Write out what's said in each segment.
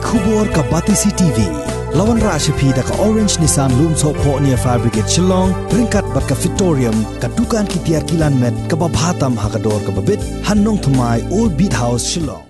Khubor ka Batisi TV Lawan Rashapi da ka Orange Nissan Loom So Po near Fire Brigade Shillong Ringkat bat ka Victorium ka Dukan ki Tiar Kilan Met ka Babhatam Hakador ka Babit Hannong Thumai Old Beat House Shillong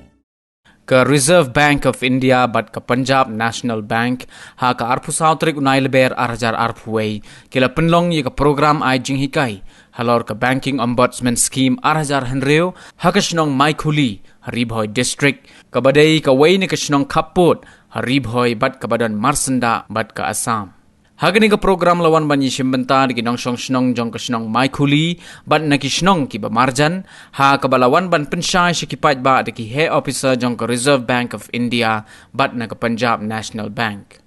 Ka Reserve Bank of India bat ka Punjab National Bank ha ka arpu sautrik unai leber arhajar arpuway kila penlong ye ka program ay jing hikai halor ka Banking Ombudsman Scheme arhajar henreo ha ka shnong Maikuli Haribhoy District ka badai ka way ni ka shnong Kapot Haribhoy bat ka badan Marsanda bat ka Assam Hagani ka program lawan banyi shimbenta di kinong shnong jong ka shnong Maikuli bat na ki shnong ki bamarjan ha ka balawan ban penshay shi ki pat ba de ki head officer jong ka Reserve Bank of India bat na ka Punjab National Bank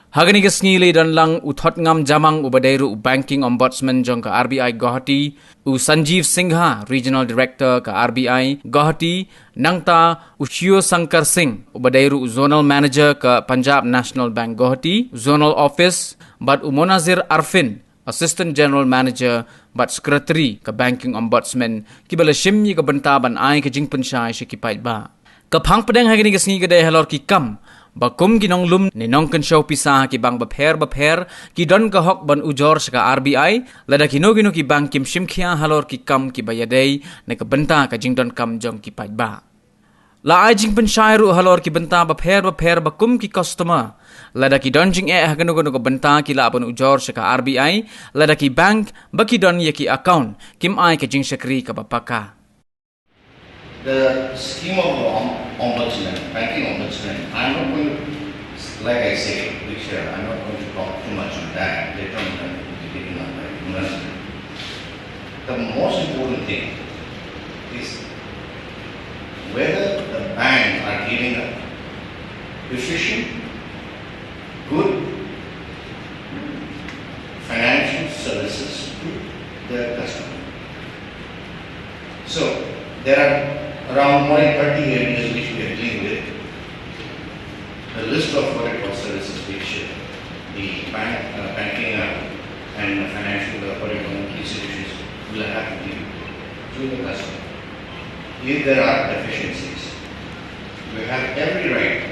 Hagani ka snili dan lang uthot ngam jamang ubadairu Banking Ombudsman jong ka RBI Guwahati u Sanjeev Singha Regional Director ka RBI Guwahati nangta Ushio Sankar Singh ubadairu Zonal Manager ka Punjab National Bank Guwahati Zonal Office bat Monazir Arfin Assistant General Manager bat Secretary ka Banking Ombudsman kibala shimyi ka bantaban ay ka jing penshay shi kipait ba kapang pedang hagani ka sngi gaday halor ki kam Bakum ginong lum ni nong kensyaw pisa ki bang bapher ki don ka hok ban ujor sa ka RBI lada kino ki bang kim shimkhia halor ki kam ki bayaday na ka benta ka jing don kam jong ki pajba. La ay jing pensyairu halor ki benta bapher bakum ki customer lada ki don jing hagano ka benta ki la ban ujor sa ka RBI lada ki bank baki don ye ki account kim ay ka jing sakri ka bapaka. The scheme of ombudsman, banking ombudsman, I'm not going to, like I say, I'm not going to talk too much on that. Later on, I'm going to be taken up by investment. The most important thing is whether the banks are giving a efficient, good financial services to their customer. So, there are around more than 30 areas which we are dealing with. The list of what I call services which the banking and financial institutions will have to give to the customer. If there are deficiencies, we have every right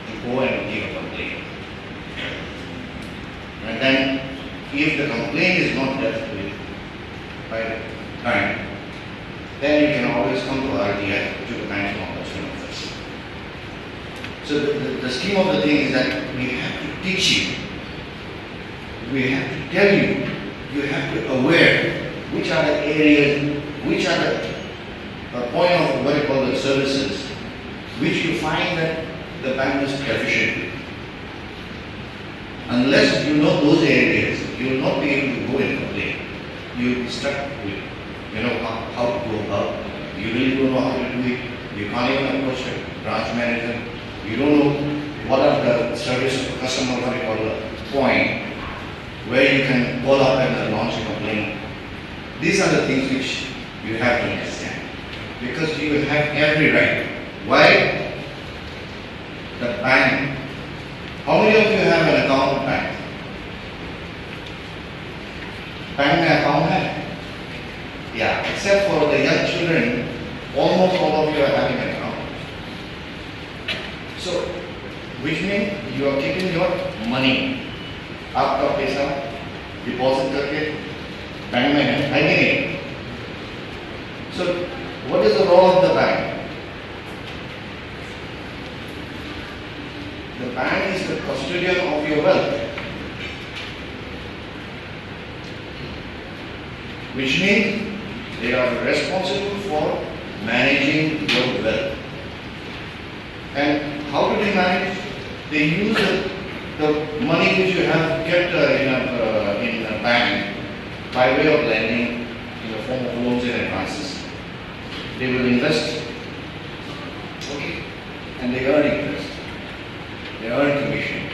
to go and give a complaint. And then, if the complaint is not dealt with by the bank, then you can always come to RTI, to the Banking Ombudsman Office. So the scheme of the thing is that we have to teach you, we have to tell you, you have to aware which are the areas, which are the point of what I call the services, which you find that the bank is deficient. Unless you know those areas, you will not be able to go and complain. You will be stuck with how to go about. You really don't know how to do it. You can't even approach a branch manager. You don't know what are the service of customer point where you can call up and launch a complaint. These are the things which you have to understand. Because you have every right. Why? The bank. How many of you have an account with bank? Bank में account है? Yeah, except for the young children, almost all of you are having an account. So, which means you are keeping your money. आपका पैसा deposit करके bank में है कि नहीं? So, what is the role of the bank? The bank is the custodian of your wealth. Which means they are responsible for managing your wealth. And how do they manage? They use the money which you have kept in a bank by way of lending in the form of loans and advances. They will invest, okay, and they earn interest. They earn commission.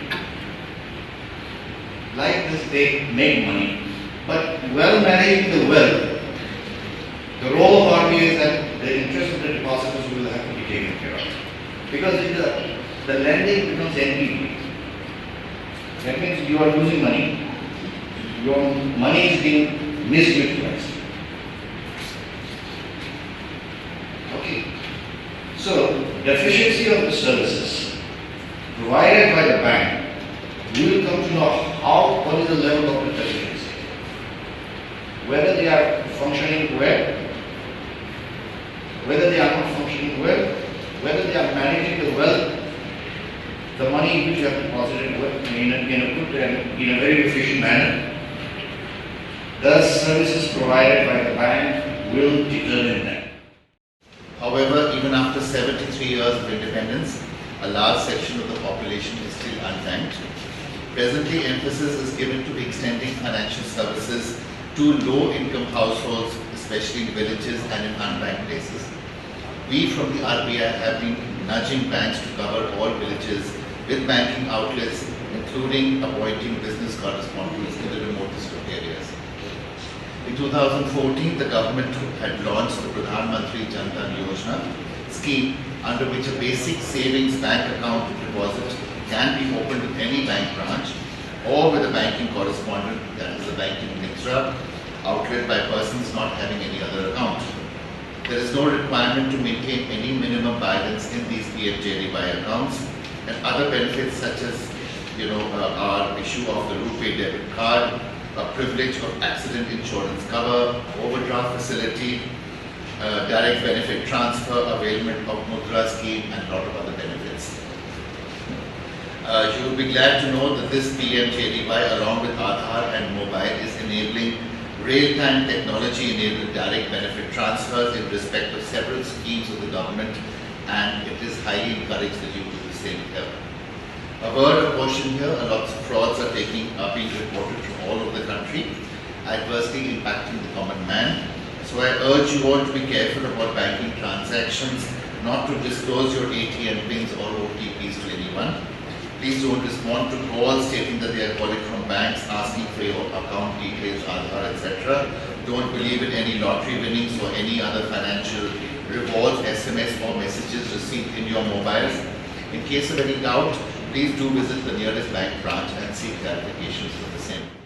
Like this, they make money. But while managing the wealth, the role of RBI is that the interest of the depositors will have to be taken care of. Because the lending becomes NPV. That means you are losing money. Your money is being misutilized. Okay. So, deficiency of the services provided by the bank, you will come to know what is the level of intelligence, whether they are functioning well, whether they are not functioning well, whether they are managing the wealth, the money which you have deposited in a good and in a very efficient manner. The services provided by the bank will determine that. However, even after 73 years of independence, a large section of the population is still unbanked. Presently, emphasis is given to extending financial services to low-income households, especially in villages and in unbanked places. We from the RBI have been nudging banks to cover all villages with banking outlets, including appointing business correspondents in the remotest of areas. In 2014, the government had launched the Pradhan Mantri Jan Dhan Yojana scheme, under which a basic savings bank account deposit can be opened with any bank branch or with a banking correspondent, that is a banking mitra, outlet by persons not having any other account. There is no requirement to maintain any minimum balance in these PMJDY accounts, and other benefits such as our issue of the RuPay debit card, a privilege of accident insurance cover, overdraft facility, direct benefit transfer, availment of Mudra scheme, and a lot of other benefits. You will be glad to know that this PMJDY, along with Aadhaar and mobile, is enabling real-time technology-enabled direct benefit transfers in respect of several schemes of the government, and it is highly encouraged that you do the same here. A word of caution here, lots of frauds are being reported from all over the country, adversely impacting the common man. So I urge you all to be careful about banking transactions, not to disclose your ATM pins or OTPs to anyone. Please don't respond to calls stating that they are calling from banks, asking for your account details, Aadhaar, etc. Don't believe in any lottery winnings or any other financial rewards, SMS or messages received in your mobiles. In case of any doubt, please do visit the nearest bank branch and seek clarifications for the same.